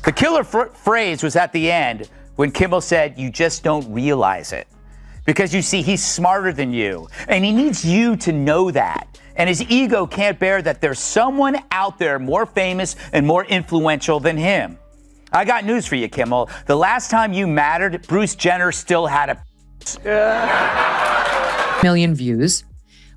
The killer phrase was at the end when Kimmel said, "You just don't realize it." Because you see, he's smarter than you, and he needs you to know that. And his ego can't bear that there's someone out there more famous and more influential than him. I got news for you, Kimmel. The last time you mattered, Bruce Jenner still had a million views.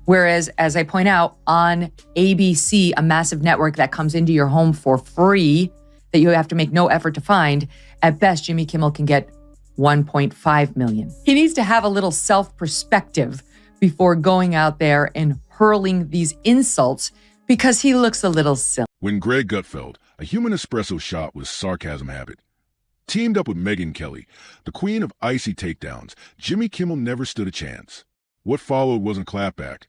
Whereas, as I point out, on ABC, a massive network that comes into your home for free, that you have to make no effort to find, at best, Jimmy Kimmel can get 1.5 million. He needs to have a little self-perspective before going out there and hurling these insults because he looks a little silly. When Greg Gutfeld, a human espresso shot with sarcasm habit, teamed up with Megyn Kelly, the queen of icy takedowns, Jimmy Kimmel never stood a chance. What followed wasn't a clapback.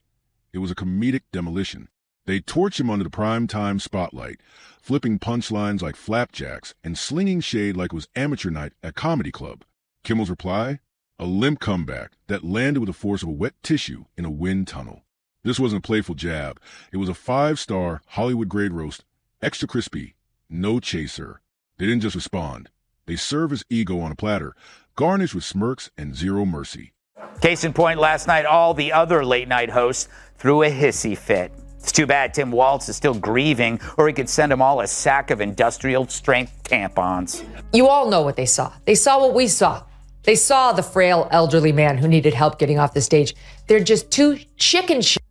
It was a comedic demolition. They torched him under the prime-time spotlight, flipping punchlines like flapjacks and slinging shade like it was amateur night at comedy club. Kimmel's reply? A limp comeback that landed with the force of a wet tissue in a wind tunnel. This wasn't a playful jab. It was a 5-star Hollywood-grade roast, extra crispy, no chaser. They didn't just respond. They served his ego on a platter, garnished with smirks and zero mercy. Case in point, last night, all the other late-night hosts threw a hissy fit. It's too bad Tim Waltz is still grieving, or he could send them all a sack of industrial-strength tampons. You all know what they saw. They saw what we saw. They saw the frail elderly man who needed help getting off the stage. They're just too chicken shit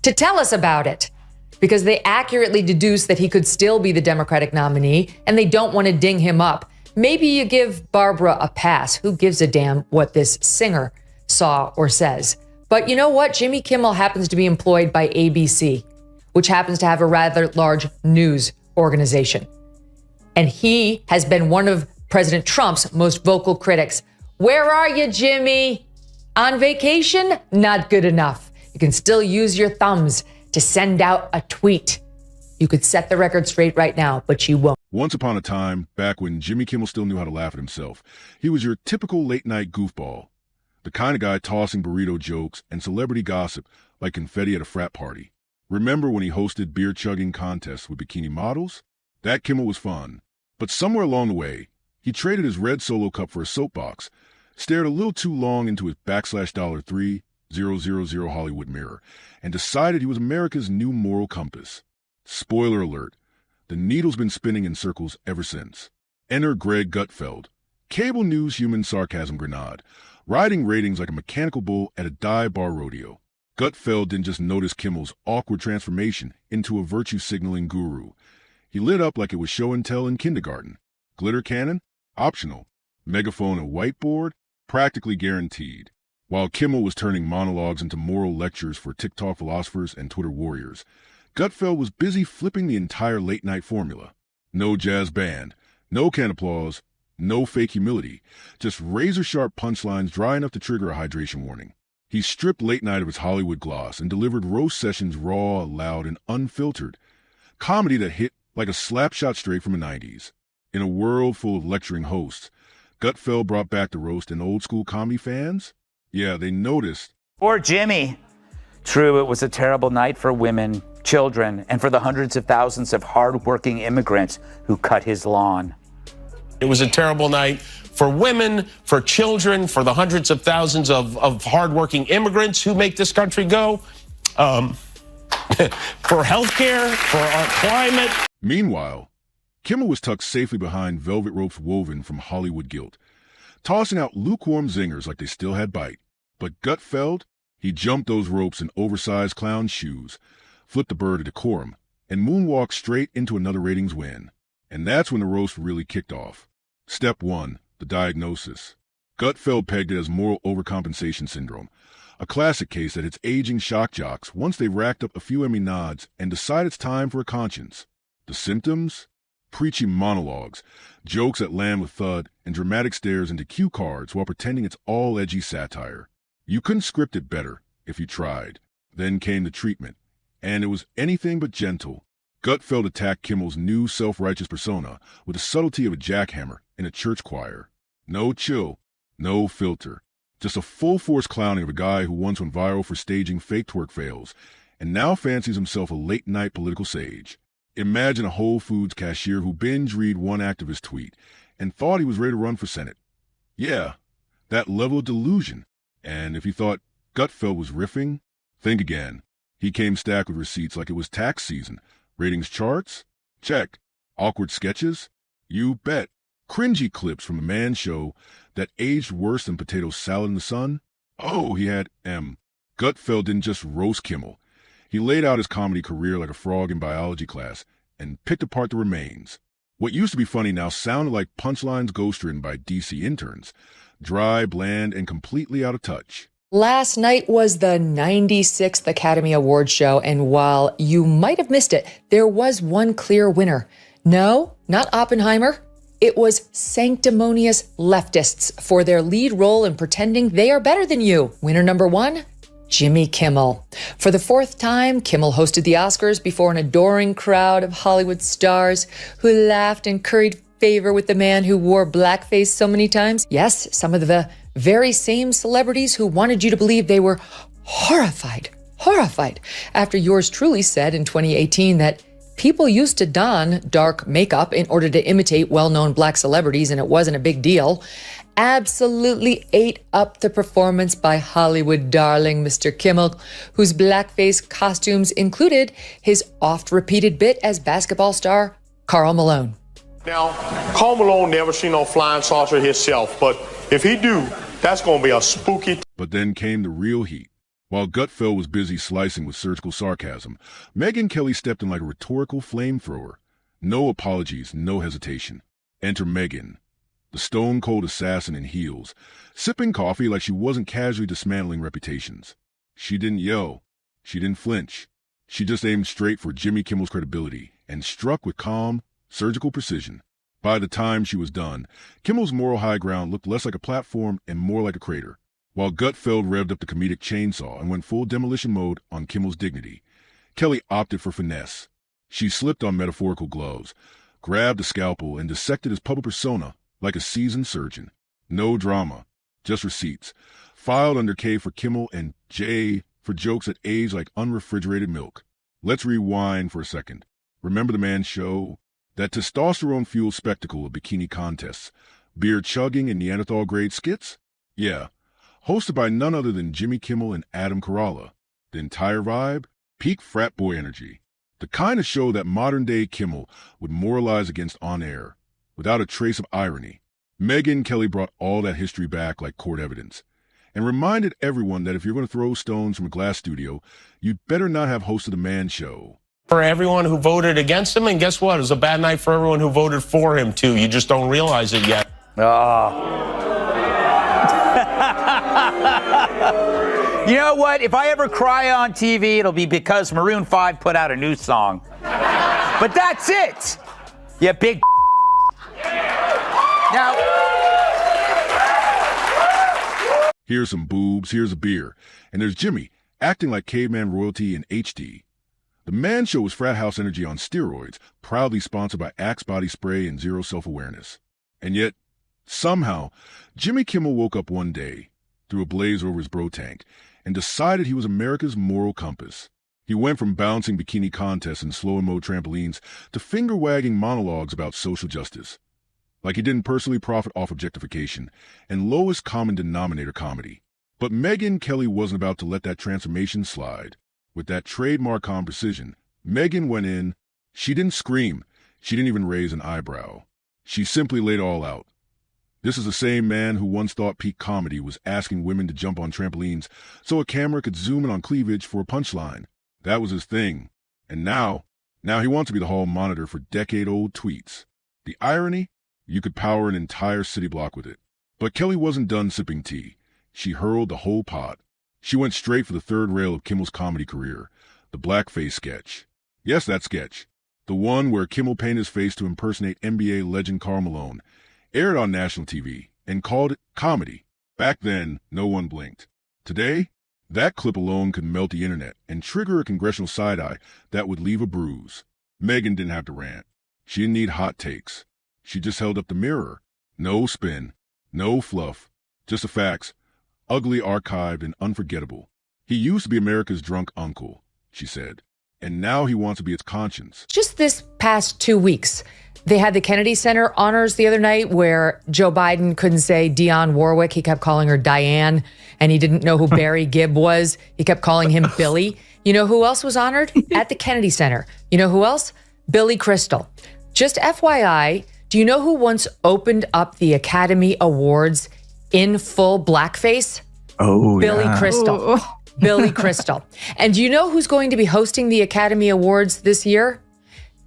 to tell us about it because they accurately deduce that he could still be the Democratic nominee and they don't want to ding him up. Maybe you give Barbara a pass. Who gives a damn what this singer saw or says? But you know what? Jimmy Kimmel happens to be employed by ABC, which happens to have a rather large news organization. And he has been one of President Trump's most vocal critics. Where are you, Jimmy? On vacation? Not good enough. You can still use your thumbs to send out a tweet. You could set the record straight right now, but you won't. Once upon a time, back when Jimmy Kimmel still knew how to laugh at himself, he was your typical late-night goofball. The kind of guy tossing burrito jokes and celebrity gossip like confetti at a frat party. Remember when he hosted beer-chugging contests with bikini models? That Kimmel was fun. But somewhere along the way, he traded his red Solo cup for a soapbox, stared a little too long into his /$3000 Hollywood mirror, and decided he was America's new moral compass. Spoiler alert, the needle's been spinning in circles ever since. Enter Greg Gutfeld, cable news human sarcasm grenade, riding ratings like a mechanical bull at a dive bar rodeo. Gutfeld didn't just notice Kimmel's awkward transformation into a virtue-signaling guru. He lit up like it was show and tell in kindergarten. Glitter cannon? Optional. Megaphone and whiteboard? Practically guaranteed. While Kimmel was turning monologues into moral lectures for TikTok philosophers and Twitter warriors, Gutfeld was busy flipping the entire late-night formula. No jazz band, no canned applause, no fake humility, just razor-sharp punchlines dry enough to trigger a hydration warning. He stripped late night of its Hollywood gloss and delivered roast sessions raw, loud, and unfiltered. Comedy that hit like a slap shot straight from the 90s. In a world full of lecturing hosts, Gutfeld brought back the roast and old-school comedy fans? Yeah, they noticed. Poor Jimmy. True, it was a terrible night for women, children, and for the hundreds of thousands of hard-working immigrants who cut his lawn. It was a terrible night for women, for children, for the hundreds of thousands of hardworking immigrants who make this country go, for healthcare, for our climate. Meanwhile, Kimmel was tucked safely behind velvet ropes woven from Hollywood guilt, tossing out lukewarm zingers like they still had bite. But Gutfeld, he jumped those ropes in oversized clown shoes, flipped the bird of decorum, and moonwalked straight into another ratings win. And that's when the roast really kicked off. Step 1, the diagnosis. Gutfeld pegged it as moral overcompensation syndrome, a classic case that hits aging shock jocks once they've racked up a few Emmy nods and decide it's time for a conscience. The symptoms? Preachy monologues, jokes that land with thud, and dramatic stares into cue cards while pretending it's all edgy satire. You couldn't script it better if you tried. Then came the treatment, and it was anything but gentle. Gutfeld attacked Kimmel's new self-righteous persona with the subtlety of a jackhammer in a church choir. No chill, no filter. Just a full-force clowning of a guy who once went viral for staging fake twerk fails, and now fancies himself a late-night political sage. Imagine a Whole Foods cashier who binge-read one activist tweet and thought he was ready to run for Senate. Yeah, that level of delusion. And if he thought Gutfeld was riffing, think again. He came stacked with receipts like it was tax season. Ratings charts? Check. Awkward sketches? You bet. Cringy clips from a man show that aged worse than potato salad in the sun? Oh, he had Gutfeld didn't just roast Kimmel. He laid out his comedy career like a frog in biology class and picked apart the remains. What used to be funny now sounded like punchlines ghostwritten by DC interns. Dry, bland, and completely out of touch. Last night was the 96th Academy Awards show, and while you might have missed it, there was one clear winner. No, not Oppenheimer. It was sanctimonious leftists for their lead role in pretending they are better than you. Winner number one, Jimmy Kimmel. For the fourth time, Kimmel hosted the Oscars before an adoring crowd of Hollywood stars who laughed and curried favor with the man who wore blackface so many times. Yes, some of the very same celebrities who wanted you to believe they were horrified after yours truly said in 2018 that people used to don dark makeup in order to imitate well-known black celebrities and it wasn't a big deal. Absolutely ate up the performance by Hollywood darling Mr. Kimmel, whose blackface costumes included his oft-repeated bit as basketball star Karl Malone. Now, Karl Malone never seen no flying saucer himself, but if he do, that's gonna be a spooky. But then came the real heat. While Gutfeld was busy slicing with surgical sarcasm, Megyn Kelly stepped in like a rhetorical flamethrower. No apologies, no hesitation. Enter Megyn, the stone-cold assassin in heels, sipping coffee like she wasn't casually dismantling reputations. She didn't yell. She didn't flinch. She just aimed straight for Jimmy Kimmel's credibility and struck with calm, surgical precision. By the time she was done, Kimmel's moral high ground looked less like a platform and more like a crater. While Gutfeld revved up the comedic chainsaw and went full demolition mode on Kimmel's dignity, Kelly opted for finesse. She slipped on metaphorical gloves, grabbed a scalpel, and dissected his public persona like a seasoned surgeon. No drama, just receipts, filed under K for Kimmel and J for jokes that age like unrefrigerated milk. Let's rewind for a second. Remember the man's show? That testosterone-fueled spectacle of bikini contests, beer chugging and Neanderthal-grade skits? Yeah. Hosted by none other than Jimmy Kimmel and Adam Carolla. The entire vibe? Peak frat boy energy. The kind of show that modern-day Kimmel would moralize against on air, without a trace of irony. Megyn Kelly brought all that history back like court evidence, and reminded everyone that if you're going to throw stones from a glass studio, you'd better not have hosted a man show. For everyone who voted against him, and guess what? It was a bad night for everyone who voted for him, too. You just don't realize it yet. You know what? If I ever cry on TV, it'll be because Maroon 5 put out a new song. But that's it. You big Now, here's some boobs, here's a beer, and there's Jimmy, acting like caveman royalty in HD. The Man Show was frat house energy on steroids, proudly sponsored by Axe Body Spray and Zero Self-Awareness. And yet, somehow, Jimmy Kimmel woke up one day, threw a blaze over his bro tank, and decided he was America's moral compass. He went from bouncing bikini contests and slow-mo trampolines to finger-wagging monologues about social justice. Like he didn't personally profit off objectification and lowest common denominator comedy. But Megyn Kelly wasn't about to let that transformation slide. With that trademark calm precision, Megyn went in. She didn't scream. She didn't even raise an eyebrow. She simply laid it all out. This is the same man who once thought peak comedy was asking women to jump on trampolines so a camera could zoom in on cleavage for a punchline. That was his thing. And now he wants to be the hall monitor for decade-old tweets. The irony? You could power an entire city block with it. But Kelly wasn't done sipping tea. She hurled the whole pot. She went straight for the third rail of Kimmel's comedy career, the blackface sketch. Yes, that sketch. The one where Kimmel painted his face to impersonate NBA legend Karl Malone, aired on national TV, and called it comedy. Back then, no one blinked. Today, that clip alone could melt the internet and trigger a congressional side-eye that would leave a bruise. Megyn didn't have to rant. She didn't need hot takes. She just held up the mirror. No spin, no fluff, just the facts. Ugly, archived, and unforgettable. He used to be America's drunk uncle, she said. And now he wants to be its conscience. Just this past 2 weeks, they had the Kennedy Center honors the other night where Joe Biden couldn't say Dionne Warwick. He kept calling her Diane, and he didn't know who Barry Gibb was. He kept calling him Billy. You know who else was honored? At the Kennedy Center. You know who else? Billy Crystal. Just FYI, do you know who once opened up the Academy Awards in full blackface? Oh, Billy Crystal. Billy Crystal. And do you know who's going to be hosting the Academy Awards this year?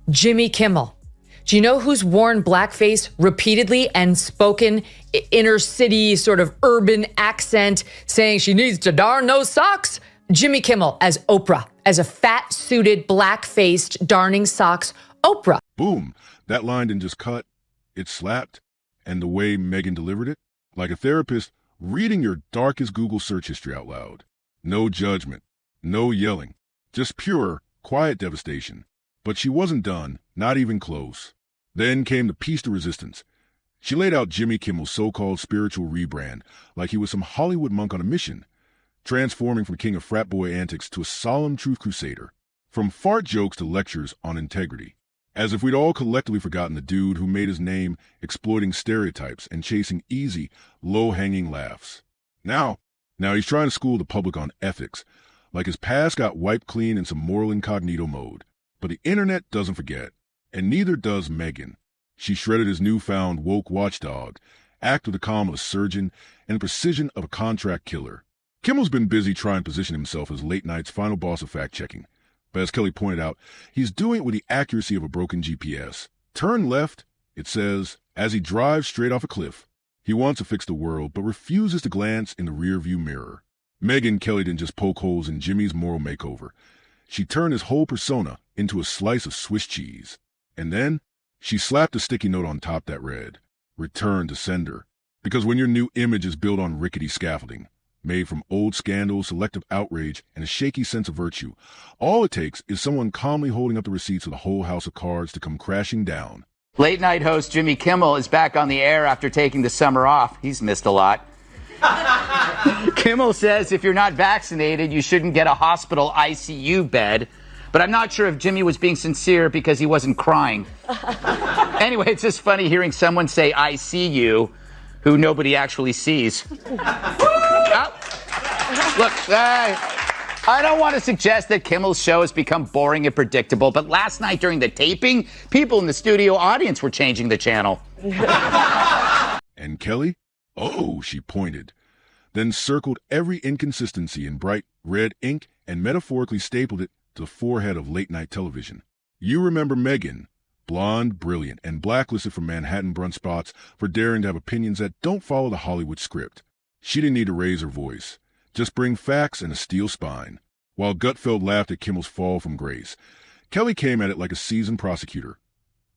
Jimmy Kimmel. Do you know who's worn blackface repeatedly and spoken inner city sort of urban accent saying she needs to darn those socks? Jimmy Kimmel as Oprah, as a fat-suited, black-faced, darning socks Oprah. Boom. That line didn't just cut. It slapped. And the way Megyn delivered it, like a therapist reading your darkest Google search history out loud. No judgment, no yelling, just pure, quiet devastation. But she wasn't done, not even close. Then came the piece de resistance. She laid out Jimmy Kimmel's so-called spiritual rebrand like he was some Hollywood monk on a mission, transforming from king of frat boy antics to a solemn truth crusader, from fart jokes to lectures on integrity, as if we'd all collectively forgotten the dude who made his name exploiting stereotypes and chasing easy, low-hanging laughs. Now he's trying to school the public on ethics, like his past got wiped clean in some moral incognito mode. But the internet doesn't forget, and neither does Megyn. She shredded his newfound woke watchdog, acted with the calm of a surgeon and the precision of a contract killer. Kimmel's been busy trying to position himself as late night's final boss of fact-checking. But as Kelly pointed out, he's doing it with the accuracy of a broken GPS. Turn left, it says, as he drives straight off a cliff. He wants to fix the world, but refuses to glance in the rearview mirror. Megyn Kelly didn't just poke holes in Jimmy's moral makeover. She turned his whole persona into a slice of Swiss cheese. And then she slapped a sticky note on top that read, "Return to sender." Because when your new image is built on rickety scaffolding, made from old scandals, selective outrage, and a shaky sense of virtue, all it takes is someone calmly holding up the receipts of the whole house of cards to come crashing down. Late night host Jimmy Kimmel is back on the air after taking the summer off. He's missed a lot. Kimmel says if you're not vaccinated, you shouldn't get a hospital ICU bed. But I'm not sure if Jimmy was being sincere because he wasn't crying. Anyway, it's just funny hearing someone say, "I see you," who nobody actually sees. Look, I don't want to suggest that Kimmel's show has become boring and predictable, but last night during the taping, people in the studio audience were changing the channel. And Kelly? Oh, she pointed, then circled every inconsistency in bright red ink and metaphorically stapled it to the forehead of late-night television. You remember Megyn, blonde, brilliant, and blacklisted from Manhattan brunch spots for daring to have opinions that don't follow the Hollywood script. She didn't need to raise her voice, just bring facts and a steel spine. While Gutfeld laughed at Kimmel's fall from grace, Kelly came at it like a seasoned prosecutor.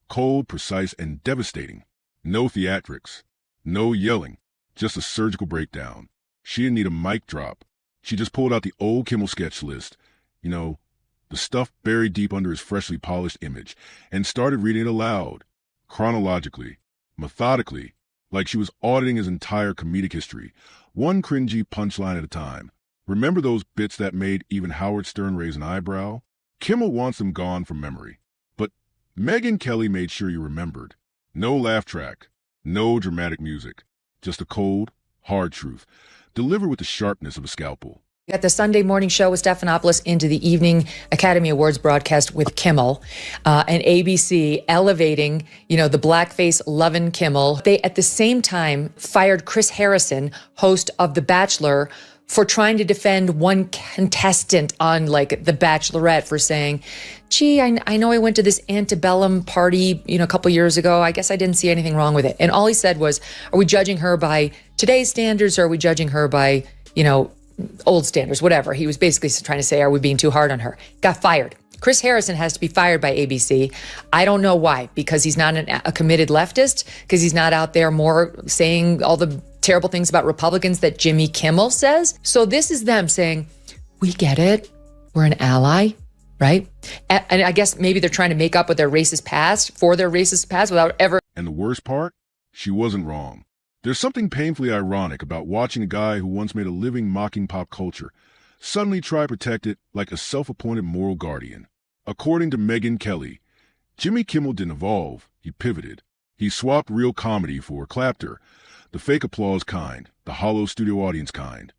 Cold, precise, and devastating. No theatrics. No yelling. Just a surgical breakdown. She didn't need a mic drop. She just pulled out the old Kimmel sketch list, the stuff buried deep under his freshly polished image, and started reading it aloud, chronologically, methodically, like she was auditing his entire comedic history, one cringy punchline at a time. Remember those bits that made even Howard Stern raise an eyebrow? Kimmel wants them gone from memory. But Megyn Kelly made sure you remembered. No laugh track, no dramatic music, just a cold, hard truth, delivered with the sharpness of a scalpel. At the Sunday morning show with Stephanopoulos into the evening Academy Awards broadcast with Kimmel and ABC elevating, the blackface lovin' Kimmel. They, at the same time, fired Chris Harrison, host of The Bachelor, for trying to defend one contestant on The Bachelorette for saying, gee, I know I went to this antebellum party, a couple years ago. I guess I didn't see anything wrong with it. And all he said was, are we judging her by today's standards or are we judging her by, old standards, whatever. He was basically trying to say, are we being too hard on her? Got fired. Chris Harrison has to be fired by ABC. I don't know why, because he's not a committed leftist, because he's not out there more saying all the terrible things about Republicans that Jimmy Kimmel says. So this is them saying, we get it. We're an ally, right? And I guess maybe they're trying to make up with their racist past without ever. And the worst part? She wasn't wrong. There's something painfully ironic about watching a guy who once made a living mocking pop culture suddenly try to protect it like a self-appointed moral guardian. According to Megyn Kelly, Jimmy Kimmel didn't evolve, he pivoted. He swapped real comedy for clapter, the fake applause kind, the hollow studio audience kind,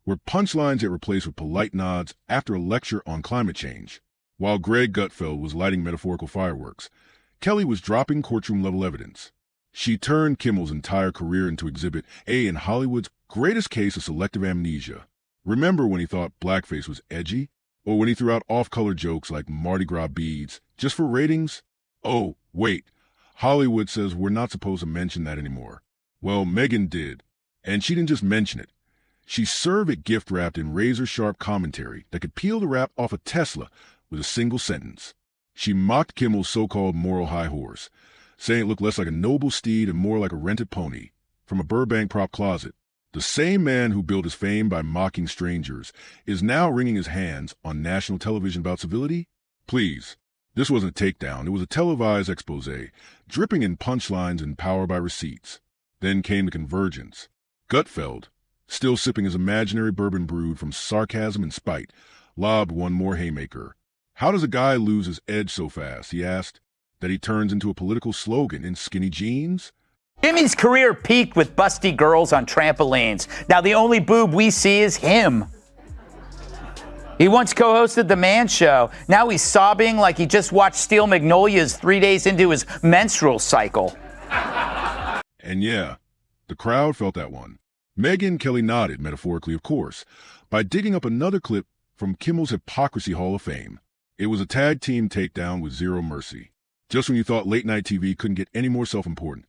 where punchlines get replaced with polite nods after a lecture on climate change. While Greg Gutfeld was lighting metaphorical fireworks, Kelly was dropping courtroom-level evidence. She turned Kimmel's entire career into Exhibit A in Hollywood's greatest case of selective amnesia. Remember when he thought blackface was edgy? Or when he threw out off-color jokes like Mardi Gras beads just for ratings? Oh, wait. Hollywood says we're not supposed to mention that anymore. Well, Megyn did. And she didn't just mention it. She served it gift-wrapped in razor-sharp commentary that could peel the wrap off a Tesla with a single sentence. She mocked Kimmel's so-called moral high horse, saying it looked less like a noble steed and more like a rented pony from a Burbank prop closet. The same man who built his fame by mocking strangers is now wringing his hands on national television about civility? Please. This wasn't a takedown. It was a televised expose, dripping in punchlines and power by receipts. Then came the convergence. Gutfeld, still sipping his imaginary bourbon brewed from sarcasm and spite, lobbed one more haymaker. How does a guy lose his edge so fast, he asked, that he turns into a political slogan in skinny jeans? Jimmy's career peaked with busty girls on trampolines. Now the only boob we see is him. He once co-hosted The Man Show. Now he's sobbing like he just watched Steel Magnolias 3 days into his menstrual cycle. And yeah, the crowd felt that one. Megyn Kelly nodded, metaphorically of course, by digging up another clip from Kimmel's Hypocrisy Hall of Fame. It was a tag team takedown with zero mercy. Just when you thought late-night TV couldn't get any more self-important.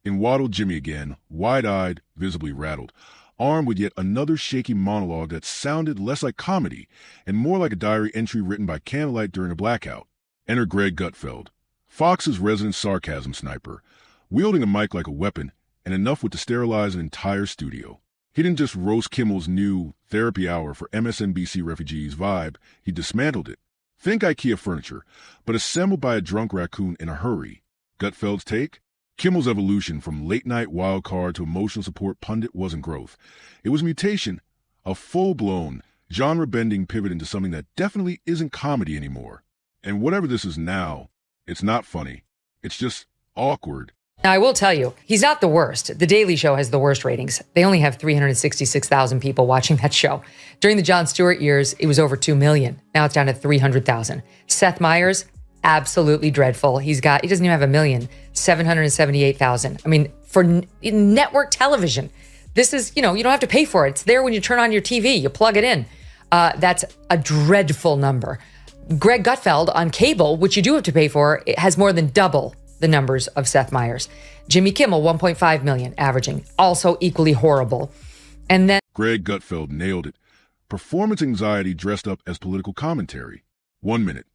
In waddled Jimmy again, wide-eyed, visibly rattled, armed with yet another shaky monologue that sounded less like comedy and more like a diary entry written by candlelight during a blackout. Enter Greg Gutfeld, Fox's resident sarcasm sniper, wielding a mic like a weapon and enough to sterilize an entire studio. He didn't just roast Kimmel's new therapy hour for MSNBC refugees vibe, he dismantled it. Think IKEA furniture, but assembled by a drunk raccoon in a hurry. Gutfeld's take? Kimmel's evolution from late-night wild card to emotional support pundit wasn't growth. It was mutation, a full-blown, genre-bending pivot into something that definitely isn't comedy anymore. And whatever this is now, it's not funny. It's just awkward. Now, I will tell you, he's not the worst. The Daily Show has the worst ratings. They only have 366,000 people watching that show. During the Jon Stewart years, it was over 2 million. Now it's down to 300,000. Seth Meyers, absolutely dreadful. He doesn't even have 1 million, 778,000. I mean, for network television, this is, you don't have to pay for it. It's there when you turn on your TV, you plug it in. That's a dreadful number. Greg Gutfeld on cable, which you do have to pay for, it has more than double the numbers of Seth Meyers. Jimmy Kimmel, 1.5 million averaging, also equally horrible. And then Greg Gutfeld nailed it. Performance anxiety dressed up as political commentary. 1 minute.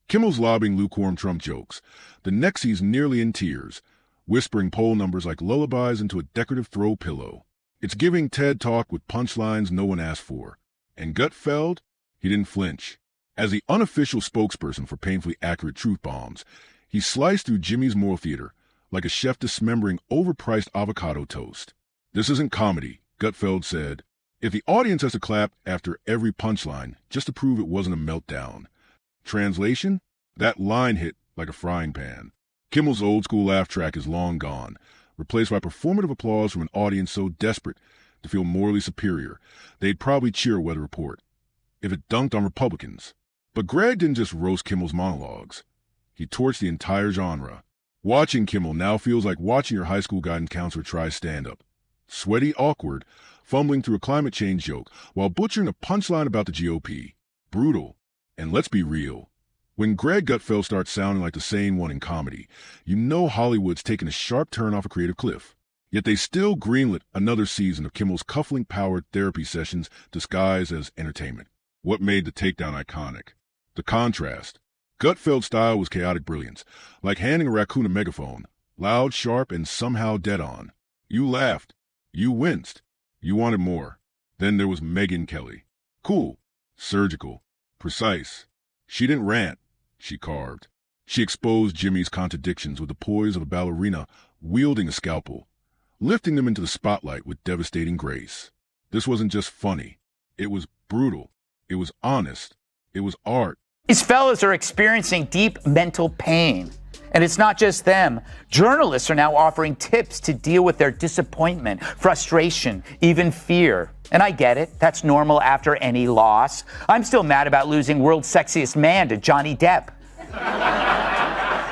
Kimmel's lobbing lukewarm Trump jokes. The next he's nearly in tears, whispering poll numbers like lullabies into a decorative throw pillow. It's giving TED Talk with punchlines no one asked for. And Gutfeld, he didn't flinch. As the unofficial spokesperson for painfully accurate truth bombs, he sliced through Jimmy's moral theater like a chef dismembering overpriced avocado toast. This isn't comedy, Gutfeld said. If the audience has to clap after every punchline just to prove it wasn't a meltdown. Translation? That line hit like a frying pan. Kimmel's old-school laugh track is long gone, replaced by performative applause from an audience so desperate to feel morally superior, they'd probably cheer a weather report. If it dunked on Republicans. But Greg didn't just roast Kimmel's monologues. He torched the entire genre. Watching Kimmel now feels like watching your high school guidance counselor try stand-up. Sweaty, awkward, fumbling through a climate change joke while butchering a punchline about the GOP. Brutal. And let's be real. When Greg Gutfeld starts sounding like the sane one in comedy, you know Hollywood's taken a sharp turn off a creative cliff. Yet they still greenlit another season of Kimmel's cufflink-powered therapy sessions disguised as entertainment. What made the takedown iconic? The contrast. Gutfeld's style was chaotic brilliance, like handing a raccoon a megaphone, loud, sharp, and somehow dead on. You laughed. You winced. You wanted more. Then there was Megyn Kelly. Cool. Surgical. Precise. She didn't rant. She carved. She exposed Jimmy's contradictions with the poise of a ballerina wielding a scalpel, lifting them into the spotlight with devastating grace. This wasn't just funny. It was brutal. It was honest. It was art. These fellas are experiencing deep mental pain. And it's not just them. Journalists are now offering tips to deal with their disappointment, frustration, even fear. And I get it. That's normal after any loss. I'm still mad about losing World's Sexiest Man to Johnny Depp.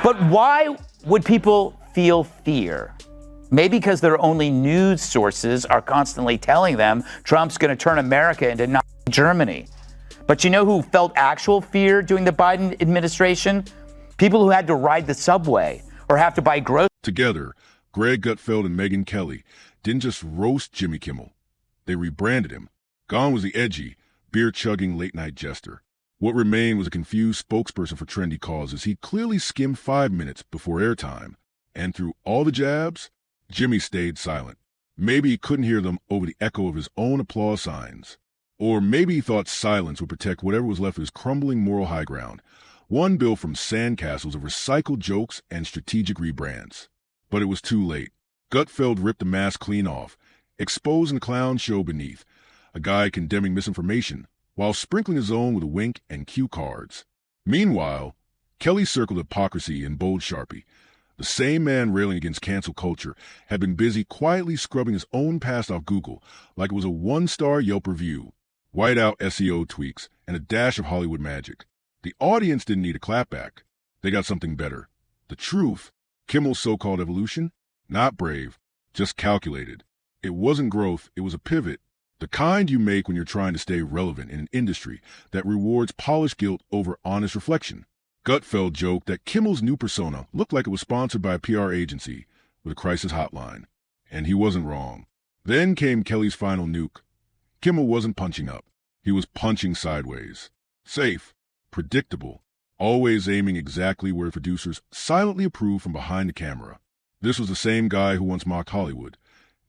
But why would people feel fear? Maybe because their only news sources are constantly telling them Trump's going to turn America into Nazi Germany. But you know who felt actual fear during the Biden administration? People who had to ride the subway or have to buy groceries. Together, Greg Gutfeld and Megyn Kelly didn't just roast Jimmy Kimmel. They rebranded him. Gone was the edgy, beer-chugging late-night jester. What remained was a confused spokesperson for trendy causes. He clearly skimmed 5 minutes before airtime. And through all the jabs, Jimmy stayed silent. Maybe he couldn't hear them over the echo of his own applause signs. Or maybe he thought silence would protect whatever was left of his crumbling moral high ground. One built from sandcastles of recycled jokes and strategic rebrands. But it was too late. Gutfeld ripped the mask clean off, exposing the clown show beneath, a guy condemning misinformation, while sprinkling his own with a wink and cue cards. Meanwhile, Kelly circled hypocrisy in bold Sharpie. The same man railing against cancel culture had been busy quietly scrubbing his own past off Google like it was a one-star Yelp review. Whiteout SEO tweaks and a dash of Hollywood magic. The audience didn't need a clapback. They got something better. The truth. Kimmel's so-called evolution? Not brave, just calculated. It wasn't growth, it was a pivot. The kind you make when you're trying to stay relevant in an industry that rewards polished guilt over honest reflection. Gutfeld joked that Kimmel's new persona looked like it was sponsored by a PR agency with a crisis hotline. And he wasn't wrong. Then came Kelly's final nuke. Kimmel wasn't punching up. He was punching sideways. Safe. Predictable, always aiming exactly where producers silently approved from behind the camera. This was the same guy who once mocked Hollywood,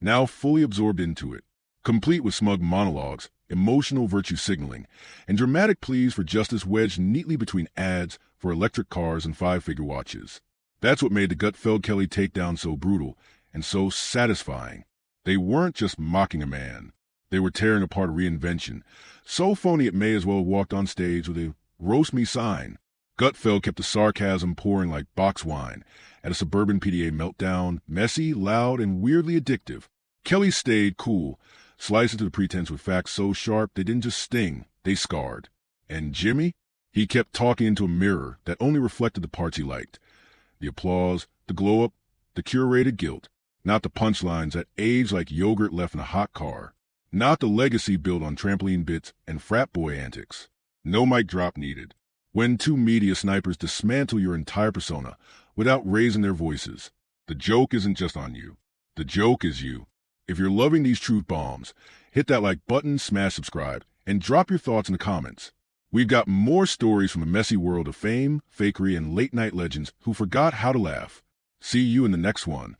now fully absorbed into it, complete with smug monologues, emotional virtue signaling, and dramatic pleas for justice wedged neatly between ads for electric cars and five-figure watches. That's what made the Gutfeld-Kelly takedown so brutal and so satisfying. They weren't just mocking a man. They were tearing apart a reinvention, so phony it may as well have walked on stage with a roast me sign. Gutfeld kept the sarcasm pouring like box wine at a suburban PDA meltdown, messy, loud, and weirdly addictive. Kelly stayed cool, slicing through the pretense with facts so sharp they didn't just sting, they scarred. And Jimmy? He kept talking into a mirror that only reflected the parts he liked. The applause, the glow-up, the curated guilt. Not the punchlines that aged like yogurt left in a hot car. Not the legacy built on trampoline bits and frat boy antics. No mic drop needed. When two media snipers dismantle your entire persona without raising their voices, the joke isn't just on you. The joke is you. If you're loving these truth bombs, hit that like button, smash subscribe, and drop your thoughts in the comments. We've got more stories from a messy world of fame, fakery, and late-night legends who forgot how to laugh. See you in the next one.